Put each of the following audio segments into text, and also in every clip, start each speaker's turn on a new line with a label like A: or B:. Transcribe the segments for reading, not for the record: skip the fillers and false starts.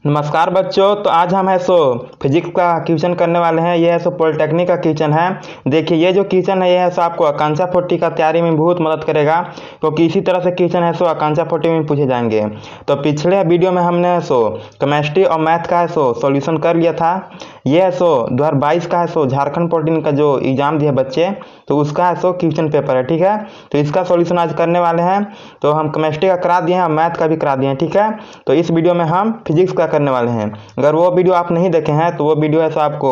A: नमस्कार बच्चों। तो आज हम है सो फिजिक्स का क्वेश्चन करने वाले हैं। ये है सो पॉलिटेक्निक का क्वेश्चन है। देखिए ये जो क्वेश्चन है ये है सो आपको आकांक्षा 40 का तैयारी में बहुत मदद करेगा, क्योंकि इसी तरह से क्वेश्चन है सो आकांक्षा 40 में पूछे जाएंगे। तो पिछले वीडियो में हमने है सो केमिस्ट्री और मैथ का है सो सॉल्यूशन कर लिया था। ये है सो 2022 का है सो झारखंड पॉलिटेक्निक का जो एग्जाम दिए बच्चे, तो उसका है सो क्वेश्चन पेपर है। ठीक है, तो इसका सॉल्यूशन आज करने वाले हैं। तो हम केमिस्ट्री का करा दिए हैं और मैथ का भी करा दिए हैं। ठीक है, तो इस वीडियो में हम फिजिक्स का करने वाले हैं। अगर वो वीडियो आप नहीं देखे हैं तो वो वीडियो है सो आपको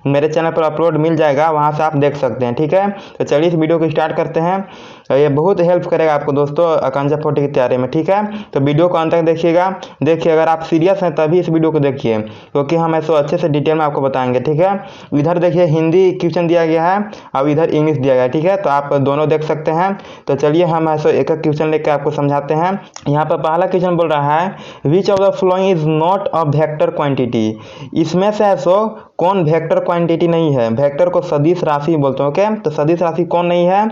A: मेरे चैनल पर अपलोड मिल जाएगा, वहाँ से आप देख सकते हैं। ठीक है, तो चलिए इस वीडियो को स्टार्ट करते हैं। ये बहुत हेल्प करेगा आपको दोस्तों आकांक्षा 40 की तैयारी में। ठीक है, तो वीडियो को अंत तक देखिएगा। देखिए अगर आप सीरियस हैं तभी इस वीडियो को देखिए, क्योंकि हम ऐसे अच्छे से डिटेल में आपको बताएंगे। ठीक है, इधर देखिए हिंदी क्वेश्चन दिया गया है और इधर इंग्लिश दिया गया है। ठीक है, तो आप दोनों देख सकते हैं। तो चलिए हम ऐसे एक एक क्वेश्चन लेकर आपको समझाते हैं। यहाँ पर पहला क्वेश्चन बोल रहा है विच of the following is not a vector quantity. इसमें से ऐसो कौन वेक्टर क्वांटिटी नहीं है। वेक्टर को सदिश राशि बोलते हैं। ओके, तो सदिश राशि कौन नहीं है,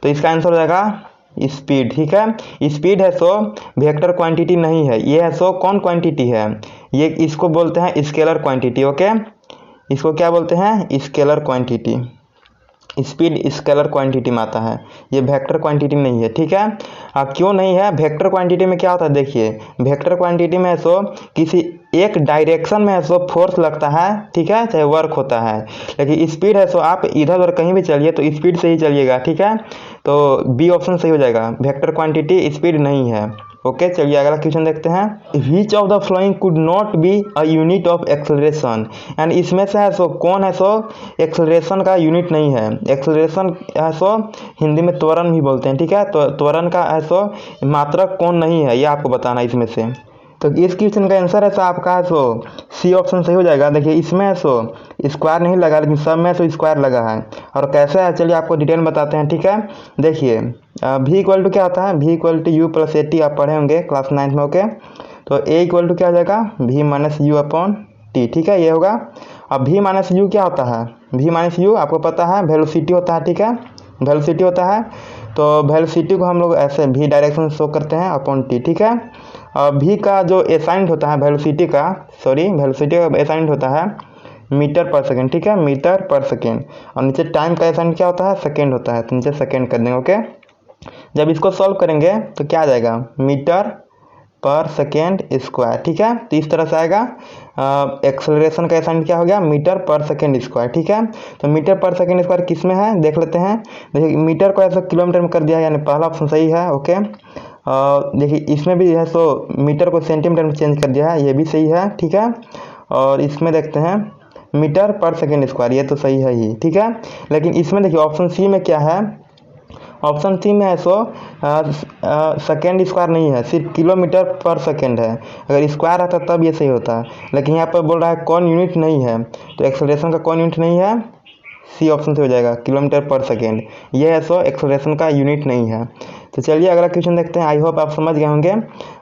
A: तो इसका आंसर हो जाएगा स्पीड। ठीक है, स्पीड है सो वेक्टर क्वांटिटी नहीं है। ये है सो कौन क्वांटिटी है, ये इसको बोलते हैं स्केलर क्वांटिटी। ओके, इसको क्या बोलते हैं, scalar quantity. Speed scalar quantity में आता है, ये वेक्टर क्वांटिटी नहीं है। ठीक है, क्यों नहीं है, वेक्टर क्वांटिटी में क्या होता है, देखिए वेक्टर क्वांटिटी में सो किसी एक डायरेक्शन में है सो फोर्स लगता है। ठीक है, चाहे वर्क होता है। लेकिन स्पीड है सो आप इधर उधर कहीं भी चलिए तो स्पीड से ही चलिएगा। ठीक है, तो बी ऑप्शन सही हो जाएगा, वेक्टर क्वांटिटी स्पीड नहीं है। ओके, चलिए अगला क्वेश्चन देखते हैं। Which of the flowing could not be a unit of acceleration. And इसमें से है सो कौन है सो एक्सेलरेशन का यूनिट नहीं है। एक्सेलरेशन है सो हिंदी में त्वरण भी बोलते हैं। ठीक है, तो त्वरण का है सो मात्रक कौन नहीं है, ये आपको बताना है इसमें से। तो इस क्वेश्चन का आंसर है सो आपका है सो सी ऑप्शन सही हो जाएगा। देखिए इसमें है सो स्क्वायर नहीं लगा, लेकिन सब में सो स्क्वायर लगा है। और कैसे है चलिए आपको डिटेल बताते हैं। ठीक है, देखिए भी इक्वल टू क्या होता है, v equal to u plus a t, आप पढ़े होंगे क्लास 9 में। ओके, तो ए इक्वल टू क्या हो जाएगा, भी माइनस यू अपॉन टी। ठीक है, ये होगा। अब भी माइनस यू क्या होता है, भी माइनस यू आपको पता है वेलोसिटी होता है। ठीक है, वेलोसिटी होता है। तो वेलोसिटी को हम लोग ऐसे भी डायरेक्शन शो करते हैं अपॉन टी। ठीक है, भी का जो एसाइंड होता है वेलोसिटी का, वेलोसिटी का एसाइंड होता है मीटर पर सेकेंड। ठीक है, मीटर पर सेकेंड। और नीचे टाइम का एसाइंड क्या होता है, सेकेंड होता है, तो नीचे सेकेंड कर देंगे। ओके, जब इसको सॉल्व करेंगे तो क्या आ जाएगा, मीटर पर सेकेंड स्क्वायर। ठीक है, तो इस तरह से आएगा। एक्सेलरेशन का एसाइंड क्या हो गया, मीटर पर सेकेंड स्क्वायर। ठीक है, तो मीटर पर सेकेंड स्क्वायर किस में है देख लेते हैं। देखिए मीटर को ऐसा किलोमीटर में कर दिया है, यानी पहला ऑप्शन सही है। ओके, देखिए इसमें भी है सो मीटर को सेंटीमीटर में चेंज कर दिया है, ये भी सही है। ठीक है, और इसमें देखते हैं मीटर पर सेकेंड स्क्वायर, ये तो सही है ही। ठीक है, लेकिन इसमें देखिए ऑप्शन सी में क्या है, ऑप्शन सी में है सो सेकेंड स्क्वायर नहीं है, सिर्फ किलोमीटर पर सेकेंड है। अगर स्क्वायर आता तब ये सही होता है, लेकिन यहाँ पर बोल रहा है कौन यूनिट नहीं है, तो एक्सेलरेशन का कौन यूनिट नहीं है, सी ऑप्शन से हो जाएगा, किलोमीटर पर सेकेंड। ये है सो एक्सेलरेशन का यूनिट नहीं है। तो चलिए अगला क्वेश्चन देखते हैं। आई होप आप समझ गए होंगे।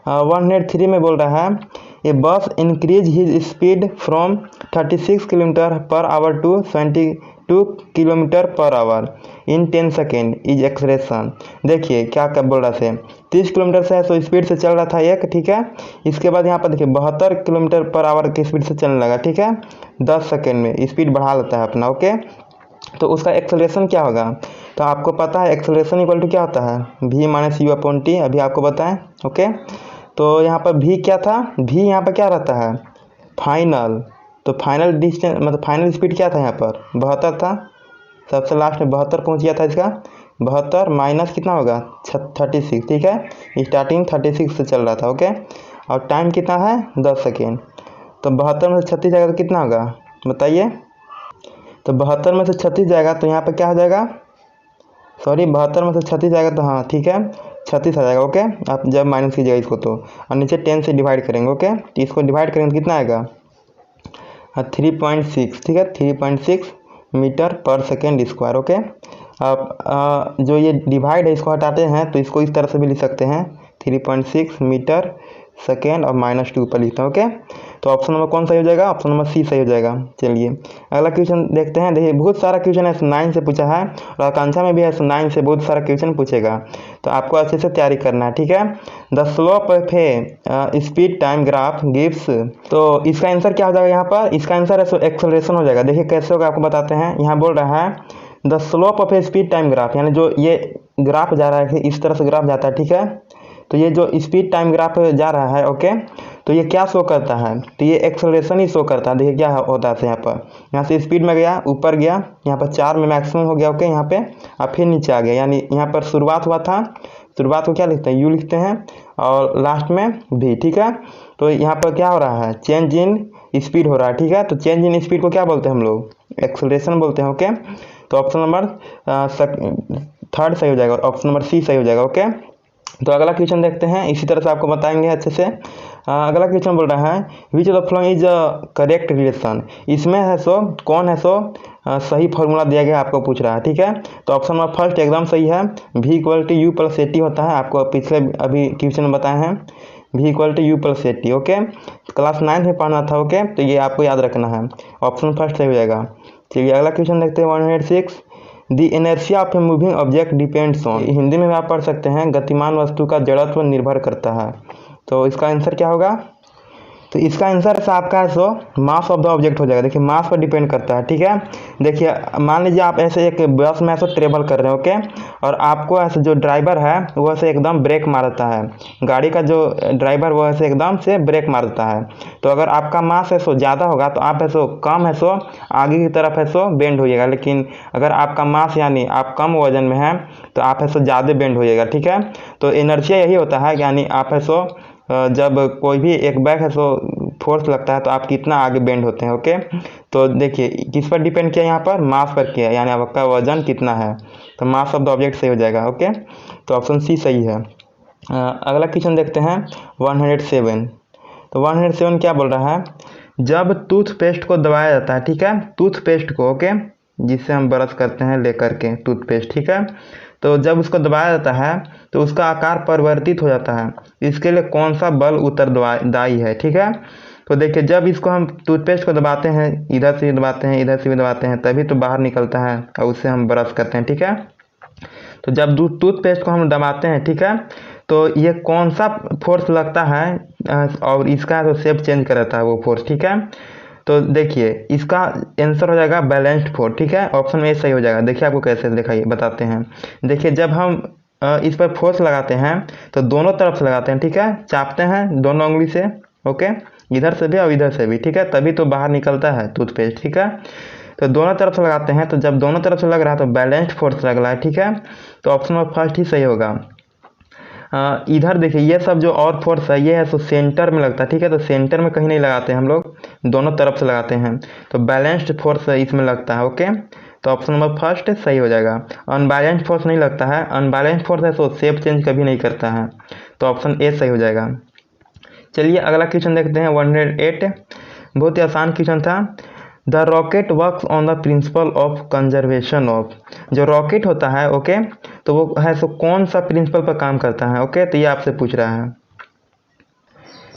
A: 103 में बोल रहा है a bus increase his speed from 36 kilometre per hour to 72 kilometre per hour in 10 second is acceleration. देखिए क्या क्या बोल रहा है, 30 किलोमीटर से है सो स्पीड से चल रहा था एक। ठीक है, इसके बाद यहाँ पर देखिए 72 किलोमीटर पर आवर की स्पीड से चलने लगा। ठीक है, 10 सेकेंड में स्पीड बढ़ा लेता है अपना। ओके, तो उसका एक्सेलरेशन क्या होगा, तो आपको पता है एक्सेलरेशन इक्वल टू क्या होता है, भी माइनस यू अपॉन टी, अभी आपको बताएं। ओके, तो यहाँ पर भी क्या था, भी यहाँ पर क्या रहता है, फाइनल। तो फाइनल डिस्टेंस मतलब फाइनल स्पीड क्या था, यहाँ पर 72 था, सबसे लास्ट में 72 पहुँच गया था इसका। 72 माइनस कितना होगा 36। ठीक है, स्टार्टिंग 36 से चल रहा था। ओके, और टाइम कितना है 10 सेकेंड। तो 72 में से 36 जाएगा तो कितना होगा बताइए, तो 72 में से 36 जाएगा तो यहाँ पर क्या हो जाएगा, 72 में से 36 जाएगा तो हाँ ठीक है 36 आ जाएगा। ओके, आप जब माइनस कीजिएगा इसको तो, और नीचे 10 से डिवाइड करेंगे। ओके, तो इसको डिवाइड करेंगे तो कितना आएगा 3.6। ठीक है, 3.6 metre per second square. Okay, आप जो ये डिवाइड है इसको हटाते हैं तो इसको इस तरह से भी लिख सकते हैं 3.6 मीटर सेकेंड और -2 पर लिखते हैं। ओके, तो ऑप्शन नंबर कौन सही हो जाएगा, ऑप्शन नंबर सी सही हो जाएगा। चलिए अगला क्वेश्चन देखते हैं। देखिए बहुत सारा क्वेश्चन है 9 से पूछा है और आकांक्षा में भी है 9 से बहुत सारा क्वेश्चन पूछेगा, तो आपको अच्छे से तैयारी करना है, ठीक है। The slope of A speed time graph gives, तो इसका आंसर क्या हो जाएगा यहाँ पर, इसका आंसर है एक्सेलरेशन हो जाएगा। देखिए कैसे होगा आपको बताते हैं। यहाँ बोल रहा है the slope of A speed time graph, यानी जो ये ग्राफ जा रहा है इस तरह से ग्राफ जाता है, ठीक है। तो ये जो स्पीड टाइम ग्राफ जा रहा है, ओके, तो ये क्या शो करता है, तो ये एक्सेलरेशन ही शो करता है। देखिए क्या होता है, यहाँ से स्पीड में गया, ऊपर गया, यहाँ पर 4 में मैक्सिमम हो गया, ओके, यहाँ पे अब फिर नीचे आ गया, यानी यहाँ पर शुरुआत हुआ था, शुरुआत को क्या लिखते हैं, यू लिखते हैं और लास्ट में भी, ठीक है। तो यहाँ पर क्या हो रहा है, चेंज इन स्पीड हो रहा है, ठीक है। तो चेंज इन स्पीड को क्या बोलते हैं हम लोग, एक्सेलरेशन बोलते हैं, ओके। तो ऑप्शन नंबर 3 सही हो जाएगा, ऑप्शन नंबर सी सही हो जाएगा, ओके। तो अगला क्वेश्चन देखते हैं, इसी तरह से आपको बताएंगे अच्छे से। अगला क्वेश्चन बोल रहा है विच of the following is correct relation, इसमें है सो कौन है सो सही फॉर्मूला दिया गया आपको पूछ रहा है, ठीक है। तो ऑप्शन नंबर फर्स्ट एकदम सही है, V = U + AT होता है, आपको पिछले अभी क्वेश्चन में बताए हैं, V = U + AT, okay. Class 9 में पढ़ना था, ओके, तो ये आपको याद रखना है, ऑप्शन फर्स्ट सही हो जाएगा। चलिए अगला क्वेश्चन देखते हैं 106 the inertia of a moving object depends on, Hindi में भी आप पढ़ सकते हैं गतिमान वस्तु का जड़त्व निर्भर करता है। तो इसका आंसर क्या होगा, तो इसका आंसर से आपका है सो मास ऑफ द ऑब्जेक्ट हो जाएगा। देखिए मास पर डिपेंड करता है, ठीक है। देखिए मान लीजिए आप ऐसे एक बस में ऐसे ट्रेवल कर रहे हैं, ओके, और आपको ऐसे जो ड्राइवर है वो ऐसे एकदम ब्रेक मारता है, गाड़ी का जो ड्राइवर वो ऐसे एकदम से ब्रेक मारता है। तो अगर आपका मास है सो ज़्यादा होगा तो आप है सो कम है सो आगे की तरफ है सो बेंड होइएगा, लेकिन अगर आपका मास यानी आप कम वजन में है तो आप है सो ज़्यादा बेंड होइएगा, ठीक है। तो इनर्शिया यही होता है, यानी आप है सो जब कोई भी एक बैग है सो फोर्स लगता है तो आप कितना आगे बेंड होते हैं, ओके। तो देखिए किस पर डिपेंड किया, यहाँ पर मास पर किया, यानी आपका वजन कितना है, तो मास ऑफ द ऑब्जेक्ट सही हो जाएगा, ओके। तो ऑप्शन सी सही है। अगला क्वेश्चन देखते हैं 107। तो 107 क्या बोल रहा है, जब टूथपेस्ट को दबाया जाता है, ठीक है, टूथपेस्ट को, ओके, जिससे हम ब्रश करते हैं लेकर के टूथपेस्ट, ठीक है, तो जब उसको दबाया जाता है तो उसका आकार परिवर्तित हो जाता है, इसके लिए कौन सा बल उत्तरदायी है, ठीक है। तो देखिए जब इसको हम टूथपेस्ट को दबाते हैं, इधर से भी दबाते हैं, इधर से भी दबाते हैं, तभी तो बाहर निकलता है और उससे हम ब्रश करते हैं, ठीक है। तो जब टूथपेस्ट को हम दबाते हैं, ठीक है, तो ये कौन सा फोर्स लगता है और इसका तो शेप चेंज कर देता है वो फोर्स, ठीक है। तो देखिए इसका आंसर हो जाएगा बैलेंस्ड फोर्स, ठीक है, ऑप्शन में सही हो जाएगा। देखिए आपको कैसे दिखाइए बताते हैं। देखिए जब हम इस पर फोर्स लगाते हैं तो दोनों तरफ से लगाते हैं, ठीक है, चापते हैं दोनों उंगली से, ओके, इधर से भी और इधर से भी, ठीक है, तभी तो बाहर निकलता है टूथपेस्ट, ठीक है। तो दोनों तरफ से लगाते हैं, तो जब दोनों तरफ से लग रहा है तो बैलेंस्ड फोर्स लग रहा है, ठीक है। तो ऑप्शन नंबर फर्स्ट ही सही होगा। इधर देखिए ये सब जो और फोर्स है ये है सो सेंटर में लगता है, ठीक है, तो सेंटर में कहीं नहीं लगाते हैं हम लोग, दोनों तरफ से लगाते हैं, तो बैलेंस्ड फोर्स इसमें लगता है, ओके। तो ऑप्शन नंबर फर्स्ट सही हो जाएगा। अनबैलेंस्ड फोर्स नहीं लगता है, अनबैलेंस्ड फोर्स है सो शेप चेंज कभी नहीं करता है, तो ऑप्शन ए सही हो जाएगा। चलिए अगला क्वेश्चन देखते हैं 108। बहुत ही आसान क्वेश्चन था। The rocket works on the principle of conservation of, जो रॉकेट होता है, ओके, तो वो है सो कौन सा प्रिंसिपल पर काम करता है, ओके, तो ये आपसे पूछ रहा है।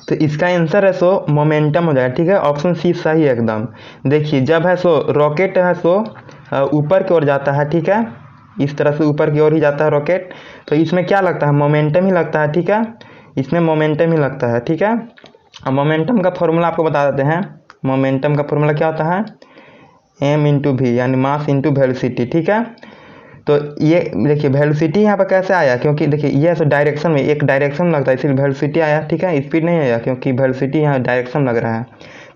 A: तो इसका आंसर है सो मोमेंटम हो जाएगा, ठीक है, ऑप्शन सी सही है एकदम। देखिए जब है सो रॉकेट है सो ऊपर की ओर जाता है, ठीक है, इस तरह से ऊपर की ओर ही जाता है रॉकेट, तो इसमें क्या लगता है, मोमेंटम ही लगता है, ठीक है, इसमें मोमेंटम ही लगता है, ठीक है। अब मोमेंटम का फॉर्मूला आपको बता देते हैं। मोमेंटम का फॉर्मूला क्या होता है, m × v, यानी मास इंटू वेलोसिटी, ठीक है। तो ये देखिए वेलोसिटी यहाँ पर कैसे आया, क्योंकि देखिए ये तो डायरेक्शन में एक डायरेक्शन लगता है, इसलिए वेलोसिटी आया, ठीक है, स्पीड नहीं आया, क्योंकि वेलोसिटी यहाँ डायरेक्शन लग रहा है,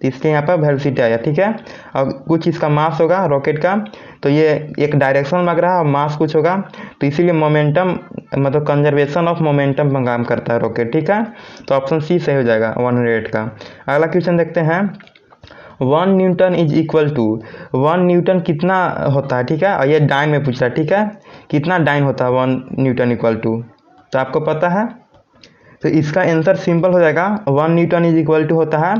A: तो इसलिए यहाँ पर वेलोसिटी आया, ठीक है। और कुछ इसका मास होगा रॉकेट का, तो ये एक डायरेक्शन लग रहा है और मास कुछ होगा, तो इसीलिए मोमेंटम मतलब कंजर्वेशन ऑफ मोमेंटम में काम करता है रॉकेट, ठीक है। तो ऑप्शन सी सही हो जाएगा 108 का। अगला क्वेश्चन देखते हैं 1 newton is equal to, 1 newton कितना होता है, ठीक है, और ये डाइन में पूछ रहा है, ठीक है, कितना डाइन होता है 1 न्यूटन इक्वल टू, तो आपको पता है। तो इसका आंसर सिंपल हो जाएगा, 1 न्यूटन इज इक्वल टू होता है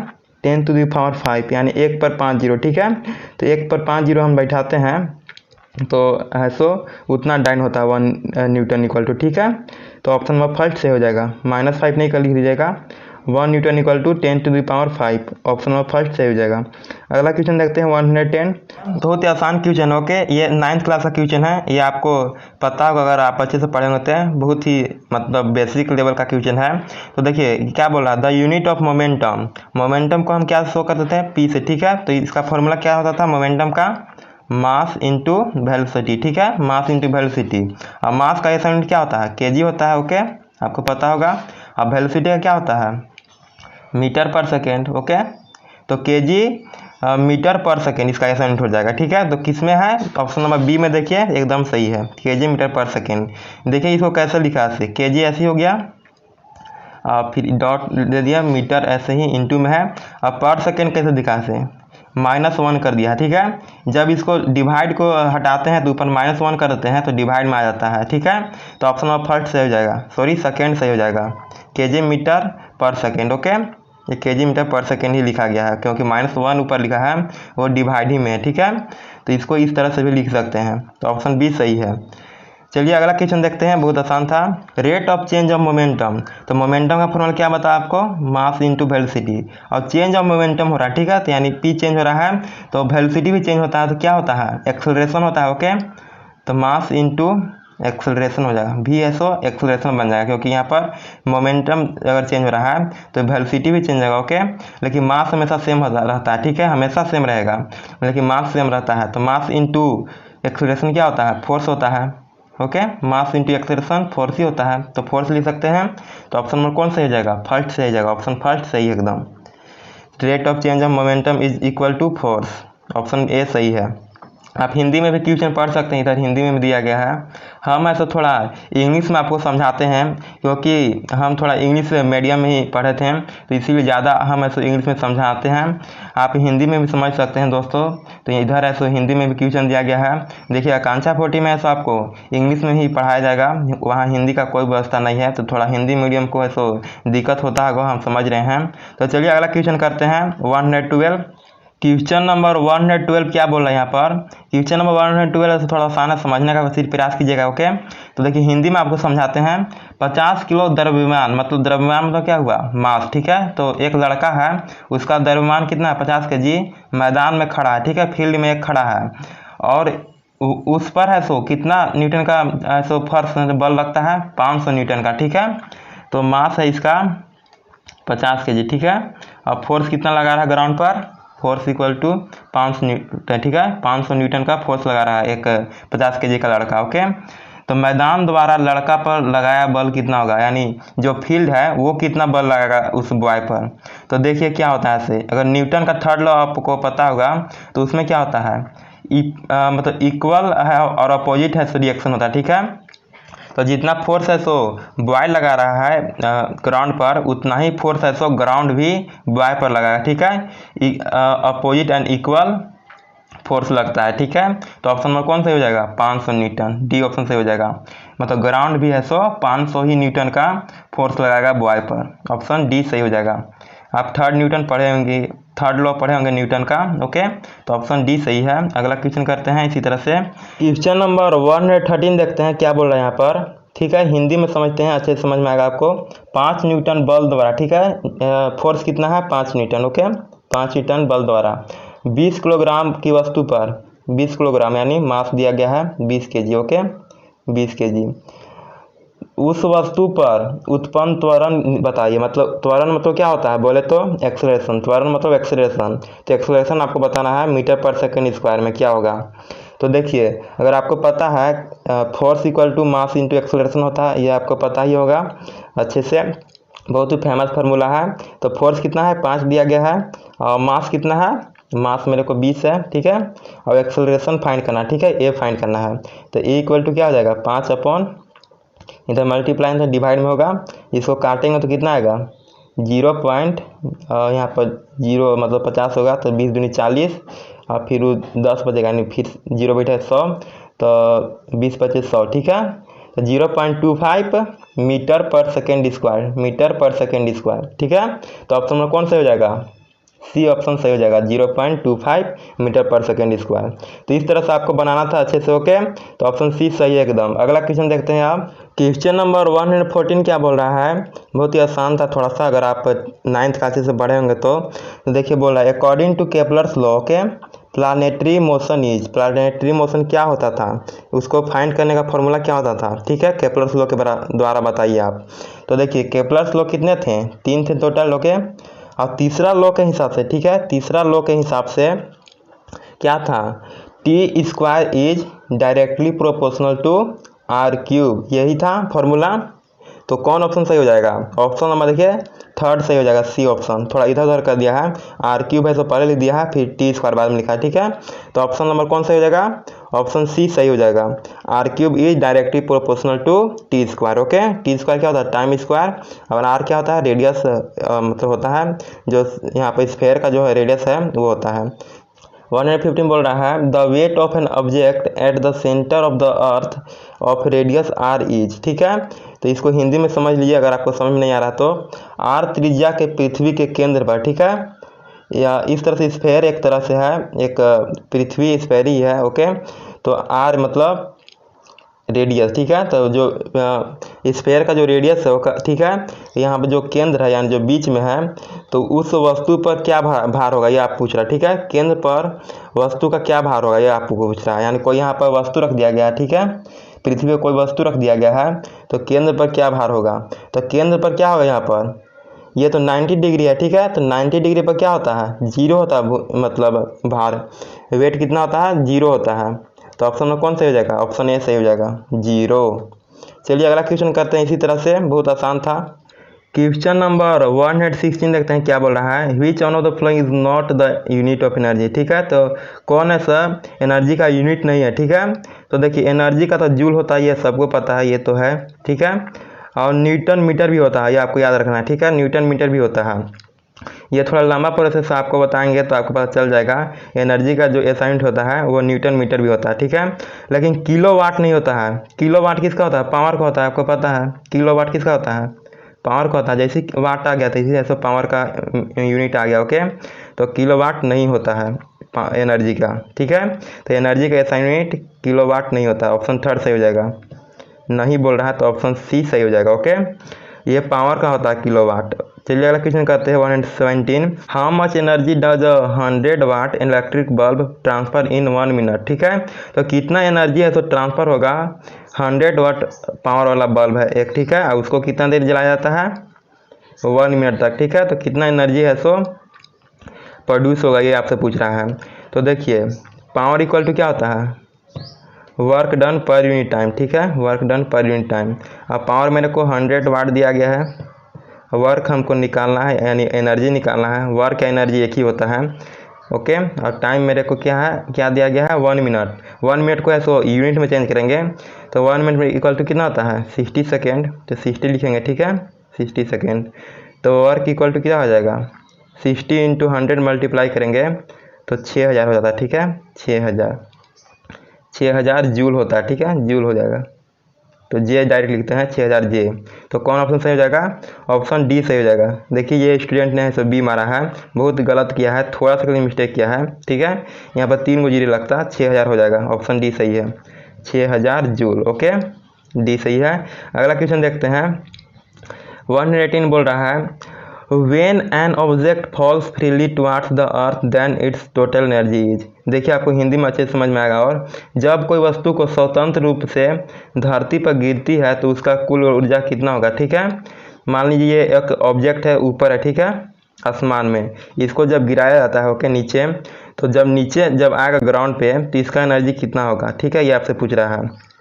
A: 10⁵, यानी 1 पर 5 जीरो, ठीक है। तो 1 पर 5 जीरो हम बैठाते हैं तो है सो उतना डाइन होता है 1 न्यूटन इक्वल टू, ठीक है। तो ऑप्शन नंबर फर्स्ट से हो जाएगा, -5 नहीं कर लिख दीजिएगा, 1 newton equal to 10⁵ option number first सही हो जाएगा। अगला क्वेश्चन देखते हैं 110। बहुत ही आसान क्वेश्चन ओके, ये 9th क्लास का क्वेश्चन है, ये आपको पता होगा अगर आप अच्छे से पढ़े होते हैं, बहुत ही मतलब बेसिक लेवल का क्वेश्चन है। तो देखिए क्या बोल रहा है, the unit of momentum, momentum को हम क्या शो करते थे पी से, ठीक है। तो इसका फॉर्मूला क्या होता था मोमेंटम का, मास इंटू वेलोसिटी, ठीक है, मास इंटू वेलोसिटी। और मास का ऐसा यूनिट क्या होता है केजी होता है ओके, आपको पता होगा। अब वेलोसिटी का क्या होता है मीटर पर सेकेंड ओके, तो केजी मीटर पर सेकेंड इसका ऐसा यूनिट हो जाएगा, ठीक है। तो किस में है ऑप्शन नंबर बी में, देखिए एकदम सही है, केजी मीटर पर सेकेंड। देखिए इसको कैसे लिखा है, केजी ऐसे हो गया, फिर डॉट दे दिया, मीटर ऐसे ही इंटू में है। अब पर सेकेंड कैसे दिखा से -1 कर दिया, ठीक है। जब इसको डिवाइड को हटाते हैं तो ऊपर -1 कर देते हैं तो डिवाइड में आ जाता है, ठीक है। तो ऑप्शन नंबर फर्स्ट सही हो जाएगा, सॉरी सेकेंड सही हो जाएगा, KG metre per second okay. ये केजी मीटर पर सेकेंड ही लिखा गया है क्योंकि -1 ऊपर लिखा है वो डिवाइड ही में है, ठीक है। तो इसको इस तरह से भी लिख सकते हैं, तो ऑप्शन बी सही है। चलिए अगला क्वेश्चन देखते हैं, बहुत आसान था। Rate of change of momentum, तो मोमेंटम का फॉर्मूला क्या बताया आपको, मास इंटू वेलोसिटी। और चेंज ऑफ मोमेंटम हो रहा है, ठीक है, तो यानी पी चेंज हो रहा है तो वेलोसिटी भी चेंज होता है, तो क्या होता है एक्सेलरेशन होता है ओके। तो मास इंटू एक्सेलरेशन हो जाएगा, भी ऐसो एक्सेलरेशन बन जाएगा, क्योंकि यहाँ पर मोमेंटम अगर चेंज हो रहा है तो वेलोसिटी भी चेंज होगा ओके। लेकिन मास हमेशा सेम रहता है, ठीक है, हमेशा सेम रहेगा, लेकिन मास सेम रहता है। तो मास इंटू एक्सेलरेशन क्या होता है फोर्स होता है okay, mass into acceleration force ही होता है, तो फोर्स लिख सकते हैं। तो ऑप्शन नंबर कौन सही हो जाएगा, फर्स्ट सही हो जाएगा, ऑप्शन फर्स्ट सही है एकदम। Rate of change of momentum is equal to force, option A सही है। आप हिंदी में भी क्वेश्चन पढ़ सकते हैं, इधर हिंदी में भी दिया गया है। हम ऐसा थोड़ा इंग्लिश में आपको समझाते हैं क्योंकि हम थोड़ा इंग्लिश मीडियम में ही पढ़े थे, तो इसीलिए ज़्यादा हम ऐसे इंग्लिश में समझाते हैं। आप हिंदी में भी समझ सकते हैं दोस्तों। तो इधर ऐसे हिंदी में भी क्वेश्चन दिया गया है। देखिए आकांक्षा 40 में ऐसा आपको इंग्लिश में ही पढ़ाया जाएगा, वहाँ हिंदी का कोई व्यवस्था नहीं है, तो थोड़ा हिंदी मीडियम को ऐसा दिक्कत होता होगा, हम समझ रहे हैं। तो चलिए अगला क्वेश्चन करते हैं 112। क्वेश्चन नंबर 112 क्या बोल रहा है यहाँ पर, क्वेश्चन नंबर 112 से थोड़ा आसान है, समझने का सिर्फ प्रयास कीजिएगा ओके। तो देखिए हिंदी में आपको समझाते हैं। 50 किलो द्रव्यमान, मतलब द्रव्यमान मतलब क्या हुआ मास, ठीक है। तो एक लड़का है, उसका द्रव्यमान कितना है 50 kg, मैदान में खड़ा है, ठीक है, फील्ड में एक खड़ा है, और उस पर है सो कितना न्यूटन का सो फोर्स बल लगता है 500 न्यूटन का, ठीक है। तो मास है इसका 50 kg, ठीक है, और फोर्स कितना लगा रहा है ग्राउंड पर, फोर्स इक्वल टू 500 न्यूटन, ठीक है, 500 न्यूटन का फोर्स लगा रहा है एक 50 kg का लड़का ओके। तो मैदान द्वारा लड़का पर लगाया बल कितना होगा, यानी जो फील्ड है वो कितना बल लगाएगा उस बॉय पर। तो देखिए क्या होता है ऐसे, अगर न्यूटन का थर्ड लॉ आपको पता होगा तो उसमें क्या होता है मतलब इक्वल है और अपोजिट है रिएक्शन होता है, ठीक है। तो जितना फोर्स है सो बॉय लगा रहा है ग्राउंड पर, उतना ही फोर्स है सो ग्राउंड भी बॉय पर लगाएगा, ठीक है। अपोजिट एंड इक्वल फोर्स लगता है, ठीक है। तो ऑप्शन नंबर कौन सही हो जाएगा 500 न्यूटन, डी ऑप्शन सही हो जाएगा। मतलब ग्राउंड भी है सो 500 ही न्यूटन का फोर्स लगाएगा बॉय पर, ऑप्शन डी सही हो जाएगा। आप थर्ड न्यूटन पढ़े होंगे, थर्ड लॉ पढ़े होंगे न्यूटन का ओके, तो ऑप्शन डी सही है। अगला क्वेश्चन करते हैं इसी तरह से। क्वेश्चन नंबर 113 देखते हैं क्या बोल रहा है यहाँ पर, ठीक है, हिंदी में समझते हैं, अच्छे से समझ में आएगा आपको। 5 न्यूटन बल द्वारा, ठीक है, फोर्स कितना है 5 न्यूटन ओके, 5 न्यूटन बल द्वारा 20 किलोग्राम की वस्तु पर, 20 किलोग्राम यानी मास दिया गया है 20 kg ओके, 20 kg, उस वस्तु पर उत्पन्न त्वरण बताइए। मतलब त्वरण मतलब क्या होता है बोले तो एक्सेलरेशन, त्वरण मतलब एक्सेलरेशन। तो एक्सेलरेशन आपको बताना है मीटर पर सेकेंड स्क्वायर में क्या होगा। तो देखिए अगर आपको पता है force equal to mass into acceleration होता है, ये आपको पता ही होगा अच्छे से, बहुत ही फेमस फार्मूला है। तो फोर्स कितना है 5 दिया गया है, और मास कितना है, मास मेरे को 20 है, ठीक है, और एक्सेलरेशन फाइंड करना, ठीक है, ए फाइंड करना है। तो ए इक्वल टू क्या हो जाएगा 5 अपॉन, इधर मल्टीप्लाई से डिवाइड में होगा, इसको काटेंगे तो कितना आएगा 0 पॉइंट, यहाँ पर 0 मतलब 50 होगा, तो 20 दूनी 40, और फिर 10 बचेगा, यानी फिर 0 बैठा 100, तो 20 × 25 100, ठीक है। तो 0.25 metre per second square, metre per second square, ठीक है। तो ऑप्शन में कौन सा हो जाएगा सी ऑप्शन सही हो जाएगा 0.25 मीटर पर सेकेंड स्क्वायर। तो इस तरह से आपको बनाना था अच्छे से। ओके, तो ऑप्शन सी सही है एकदम। अगला क्वेश्चन देखते हैं आप। क्वेश्चन नंबर 114 क्या बोल रहा है, बहुत ही आसान था थोड़ा सा, अगर आप 9th क्लास से पढ़े होंगे तो देखिए बोल रहा है अकॉर्डिंग टू केपलर्स लॉ के planetary motion is, planetary motion क्या होता था, उसको फाइंड करने का फॉर्मूला क्या होता था। ठीक है, केपलर्स लॉ के द्वारा बताइए आप। तो देखिए केपलर्स लॉ कितने थे, 3 थे टोटल। ओके, और तीसरा लॉ के हिसाब से, ठीक है, तीसरा लॉ के हिसाब से क्या था, T square is directly proportional to R cube, यही था फॉर्मूला। तो कौन ऑप्शन सही हो जाएगा, ऑप्शन नंबर देखिए 3rd सही हो जाएगा, सी ऑप्शन। थोड़ा इधर उधर कर दिया है, आर क्यूब है तो पहले लिख दिया है, फिर टी स्क्वायर बाद में लिखा है। ठीक है, तो ऑप्शन नंबर कौन सही हो जाएगा, ऑप्शन सी सही हो जाएगा। R cube is directly proportional to T square. Okay, T square क्या होता है, टाइम स्क्वायर, और आर क्या होता है, रेडियस मतलब होता है जो यहाँ पर स्फेयर का जो है रेडियस है वो होता है। 115 बोल रहा है the weight of an object at the centre of the earth of radius R is. ठीक है, तो इसको हिंदी में समझ लीजिए अगर आपको समझ में नहीं आ रहा तो, आर त्रिज्या के पृथ्वी के केंद्र पर। ठीक है, या इस तरह से स्फेयर एक तरह से है, एक पृथ्वी स्फेयर ही है। ओके, तो आर मतलब रेडियस। ठीक है, तो जो स्फेयर का जो रेडियस है, ठीक है, यहाँ पे जो केंद्र है यानी जो बीच में है, तो उस वस्तु पर क्या भार होगा ये आप पूछ रहा है। ठीक है, केंद्र पर वस्तु का क्या भार होगा ये आपको पूछ रहा है, यानी कोई यहाँ पर वस्तु रख दिया गया है। ठीक है, पृथ्वी पर कोई वस्तु रख दिया गया है तो केंद्र पर क्या भार होगा, तो केंद्र पर क्या होगा, यहाँ पर ये तो 90 डिग्री है। ठीक है, तो 90 डिग्री पर क्या होता है, 0 होता है, मतलब भार, वेट कितना होता है, 0 होता है। तो ऑप्शन में कौन सही हो जाएगा, ऑप्शन ए सही हो जाएगा, 0। चलिए अगला क्वेश्चन करते हैं इसी तरह से, बहुत आसान था। क्वेश्चन नंबर 116 देखते हैं क्या बोल रहा है, which one of the following is not the unit of energy. ठीक है, तो कौन है सर एनर्जी का यूनिट नहीं है। ठीक है, तो देखिए एनर्जी का तो जूल होता है, ये सबको पता है, ये तो है। ठीक है, और न्यूटन मीटर भी होता है, ये आपको याद रखना है। ठीक है, न्यूटन मीटर भी होता है। ये थोड़ा लंबा प्रोसेस आपको बताएंगे तो आपको पता चल जाएगा, एनर्जी का जो एसआई यूनिट होता है वो न्यूटन मीटर भी होता है। ठीक है, लेकिन किलोवाट नहीं होता है। किलोवाट किसका होता है, पावर का होता है, आपको पता है किलोवाट किसका होता है, पावर का होता है। जैसे वाट आ गया था इसी जैसे पावर का यूनिट आ गया। ओके, तो किलोवाट नहीं होता है एनर्जी का। ठीक है, तो एनर्जी का एसआई यूनिट किलोवाट नहीं होता, ऑप्शन 3rd सही हो जाएगा। नहीं बोल रहा है तो ऑप्शन सी सही हो जाएगा। ओके, ये पावर का होता है किलोवाट। चलिए अगला क्वेश्चन करते हैं 117, how much energy does 100 watt electric bulb transfer in 1 minute. ठीक है, तो कितना एनर्जी है तो ट्रांसफर होगा, 100 वाट पावर वाला बल्ब है एक। ठीक है, और उसको कितना देर जलाया जाता है, 1 मिनट तक। ठीक है, तो कितना एनर्जी है सो प्रोड्यूस होगा ये आपसे पूछ रहा है। तो देखिए पावर इक्वल टू क्या होता है, work done per unit time. ठीक है, work done per unit time. अब पावर मेरे को 100 वाट दिया गया है, वर्क हमको निकालना है यानी एनर्जी निकालना है, वर्क या एनर्जी एक ही होता है। ओके, और टाइम मेरे को क्या है, क्या दिया गया है, 1 मिनट। 1 मिनट को है सो यूनिट में चेंज करेंगे, तो 1 मिनट में इक्वल टू कितना होता है, 60 सेकेंड, तो 60 लिखेंगे। ठीक है, 60 सेकेंड। तो वर्क इक्वल टू क्या हो जाएगा, 60 × 100 मल्टीप्लाई करेंगे तो 6000 हो जाता है। ठीक है, 6000 जूल होता है। ठीक है, जूल हो जाएगा, तो जे डायरेक्ट लिखते हैं 6000 जे। तो कौन ऑप्शन सही हो जाएगा, ऑप्शन डी सही हो जाएगा। देखिए ये स्टूडेंट ने बी मारा है, बहुत गलत किया है, थोड़ा सा मिस्टेक किया है। ठीक है, यहाँ पर 3 जीरो लगता है, 6000 हो जाएगा, ऑप्शन डी सही है, 6000 जूल। ओके, डी सही है। अगला क्वेश्चन देखते हैं 118 बोल रहा है, When an object falls freely towards the earth, then its total energy is। देखिए आपको हिंदी में अच्छे समझ में आएगा। और जब कोई वस्तु को स्वतंत्र रूप से धरती पर गिरती है तो उसका कुल ऊर्जा कितना होगा। ठीक है, मान लीजिए ये एक ऑब्जेक्ट है, ऊपर है, ठीक है, आसमान में, इसको जब गिराया जाता है ओके नीचे, तो जब आएगा ग्राउंड पे तो इसका एनर्जी कितना होगा। ठीक है, ये आपसे पूछ रहा है।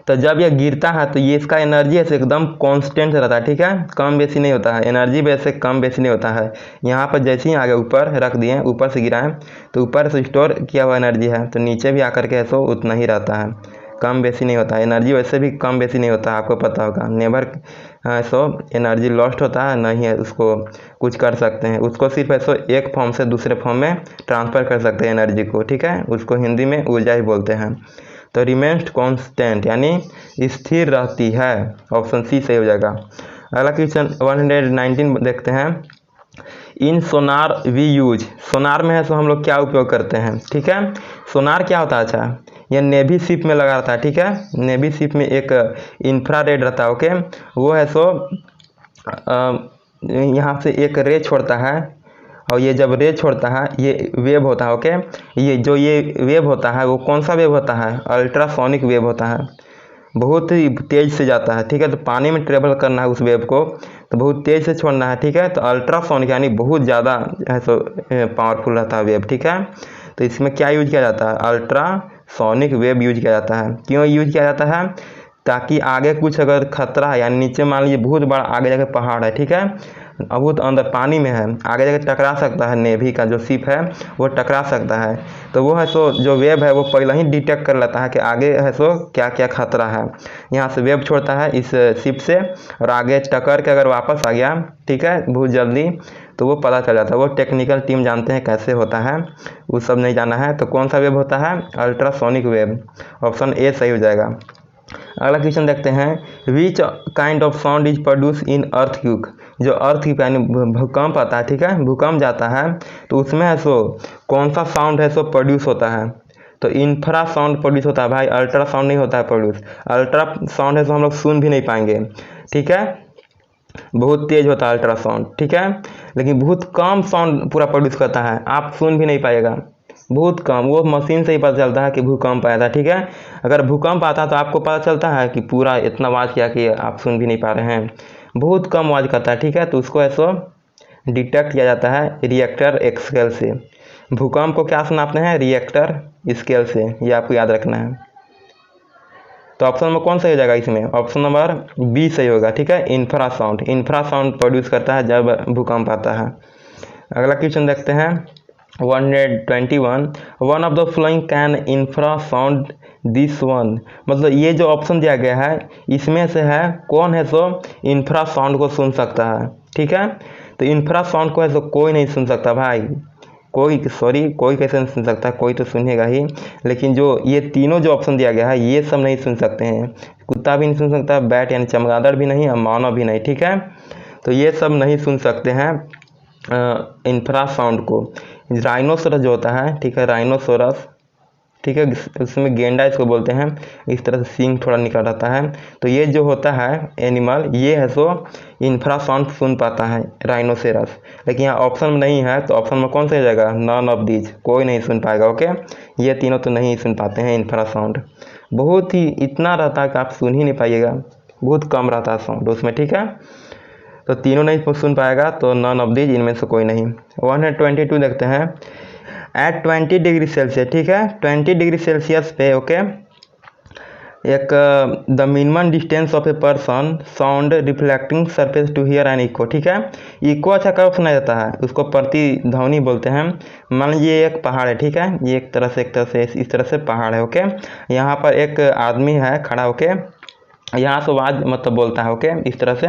A: तो जब यह गिरता है तो ये इसका एनर्जी ऐसे एकदम कांस्टेंट रहता है। ठीक है, कम बेसी नहीं होता है, एनर्जी वैसे कम बेसी नहीं होता है। यहाँ पर जैसे ही आगे ऊपर रख दिए, ऊपर से गिराएं तो ऊपर से स्टोर किया हुआ एनर्जी है, तो नीचे भी आकर के ऐसा उतना ही रहता है, कम बेसी नहीं होता है। एनर्जी वैसे भी कम बेसी नहीं होता है, आपको पता होगा, नेवर ऐसा एनर्जी लॉस्ट होता है, नहीं है उसको कुछ कर सकते हैं, उसको सिर्फ ऐसा एक फॉर्म से दूसरे फॉर्म में ट्रांसफ़र कर सकते हैं एनर्जी को। ठीक है, उसको हिंदी में ऊर्जा ही बोलते हैं। तो रिमेन्स कांस्टेंट यानी स्थिर रहती है, ऑप्शन सी सही हो जाएगा। अगला क्वेश्चन 119 देखते हैं, इन सोनार वी यूज, सोनार में है सो हम लोग क्या उपयोग करते हैं, ठीक है। सोनार क्या होता है, अच्छा ये नेवी शिप में लगा रहता है, ठीक है। नेवी शिप में एक इंफ्रारेड रहता है, ओके। वो है सो यहाँ से एक रे छोड़ता है, और ये जब रे छोड़ता है ये वेव होता है, ओके। ये वेव होता है वो कौन सा वेव होता है, अल्ट्रासोनिक वेव होता है, बहुत ही तेज़ से जाता है, ठीक है। तो पानी में ट्रेवल करना है उस वेव को तो बहुत तेज़ से छोड़ना है, ठीक है। तो अल्ट्रासोनिक यानी बहुत ज़्यादा है सो पावरफुल रहता है वेव, ठीक है। तो इसमें क्या यूज किया जाता है, अल्ट्रासोनिक वेव यूज किया जाता है। क्यों यूज किया जाता है, ताकि आगे कुछ अगर खतरा है, यानी नीचे मान लीजिए बहुत बड़ा आगे जाके पहाड़ है, ठीक है, अब वो तो अंदर पानी में है, आगे जाके टकरा सकता है, नेवी का जो शिप है वो टकरा सकता है। तो वो है सो जो वेव है वो पहले ही डिटेक्ट कर लेता है कि आगे है सो क्या क्या खतरा है, यहाँ से वेव छोड़ता है इस शिप से, और आगे टकर के अगर वापस आ गया, ठीक है, बहुत जल्दी, तो वो पता चल जाता है। वो टेक्निकल टीम जानते हैं कैसे होता है, वो सब नहीं जाना है। तो कौन सा वेव होता है, अल्ट्रासोनिक वेव, ऑप्शन ए सही हो जाएगा। अगला क्वेश्चन देखते हैं, which kind of sound is produce in earthquake, जो अर्थक्वेक यानी भूकंप आता है, ठीक है, भूकंप जाता है तो उसमें है सो कौन सा साउंड है सो प्रोड्यूस होता है, तो इंफ्रा साउंड प्रोड्यूस होता है भाई, अल्ट्रा साउंड नहीं होता है प्रोड्यूस। अल्ट्रा साउंड है तो हम लोग सुन भी नहीं पाएंगे, ठीक है, बहुत तेज होता है अल्ट्रा साउंड, ठीक है, लेकिन बहुत कम साउंड पूरा प्रोड्यूस करता है, आप सुन भी नहीं पाएगा, बहुत कम, वो मशीन से ही पता चलता है कि भूकंप आया था, ठीक है। अगर भूकंप आता तो आपको पता चलता है कि पूरा इतना आवाज़ किया कि आप सुन भी नहीं पा रहे हैं, बहुत कम आवाज़ करता है, ठीक है। तो उसको ऐसा डिटेक्ट किया जाता है रिएक्टर स्केल से। भूकंप को क्या से नापते हैं, रिएक्टर स्केल से, ये आपको याद रखना है। तो ऑप्शन नंबर कौन सही हो जाएगा इसमें, ऑप्शन नंबर बी सही होगा, ठीक है। इंफ्रा साउंड प्रोड्यूस करता है जब भूकंप आता है। अगला क्वेश्चन देखते हैं 121, one of the flowing can infra sound this one, मतलब ये जो ऑप्शन दिया गया है इसमें से है कौन है सो इंफ्रा साउंड को सुन सकता है, ठीक है। तो इंफ्रा साउंड को है सो कोई नहीं सुन सकता भाई, कोई कैसे नहीं सुन सकता, कोई तो सुनेगा ही, लेकिन जो ये तीनों जो ऑप्शन दिया गया है ये सब नहीं सुन सकते हैं, कुत्ता भी नहीं सुन सकता, बैट यानी चमगादड़ भी नहीं और मानव भी नहीं, ठीक है। तो ये सब नहीं सुन सकते हैं इंफ्रा साउंड को। राइनोसोरस जो होता है, ठीक है, राइनोसोरस, ठीक है, उसमें गेंडा इसको बोलते हैं, इस तरह से सींग थोड़ा निकल रहता है, तो ये जो होता है एनिमल ये है सो इंफ्रा साउंड सुन पाता है राइनोसेरस, लेकिन यहाँ ऑप्शन में नहीं है, तो ऑप्शन में कौन सा हो जाएगा, नन ऑफ दीज, कोई नहीं सुन पाएगा, ओके। ये तीनों तो नहीं सुन पाते हैं इंफ्रा साउंड, बहुत ही इतना रहता है कि आप सुन ही नहीं पाइएगा, बहुत कम रहता है साउंड उसमें, ठीक है। तो तीनों नहीं सुन पाएगा, तो नन ऑफ दीज, इनमें से कोई नहीं। 122 देखते हैं, एट 20 डिग्री सेल्सियस, ठीक है, 20 डिग्री सेल्सियस पे, ओके, एक the minimum distance of a person sound reflecting surface to hear and echo, ठीक है। इको अच्छा कब सुना जाता है, उसको प्रतिध्वनि बोलते हैं। मान लीजिए एक पहाड़ है, ठीक है, ये एक तरह से इस तरह से पहाड़ है, ओके, यहाँ पर एक आदमी है खड़ा, ओके, यहाँ से आवाज़ मतलब बोलता है, ओके, इस तरह से,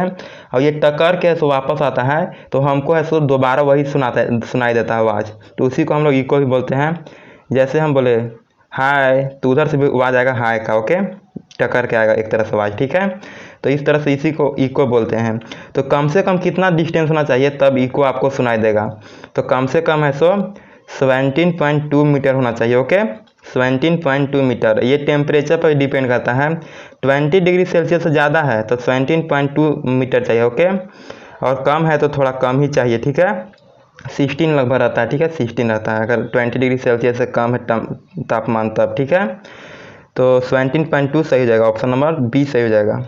A: और ये टक्कर के सो वापस आता है तो हमको है सो दोबारा वही सुनाई देता है आवाज़, तो उसी को हम लोग इको भी बोलते हैं। जैसे हम बोले हाय तो उधर से भी आवाज़ आएगा हाय का, ओके, टक्कर के आएगा एक तरह से आवाज़, ठीक है। तो इस तरह से इसी को इको बोलते हैं। तो कम से कम कितना डिस्टेंस होना चाहिए तब इको आपको सुनाई देगा, तो कम से कम है सो 17.2 मीटर होना चाहिए, ओके, 17.2 मीटर। ये टेम्परेचर पर डिपेंड करता है, 20 डिग्री सेल्सियस से ज़्यादा है तो 17.2 मीटर चाहिए, ओके, और कम है तो थोड़ा कम ही चाहिए, ठीक है, 16 लगभग रहता है, ठीक है, 16 रहता है अगर 20 डिग्री सेल्सियस से कम है तापमान तब, ठीक है। तो 17.2 सही हो जाएगा, ऑप्शन नंबर बी सही हो जाएगा।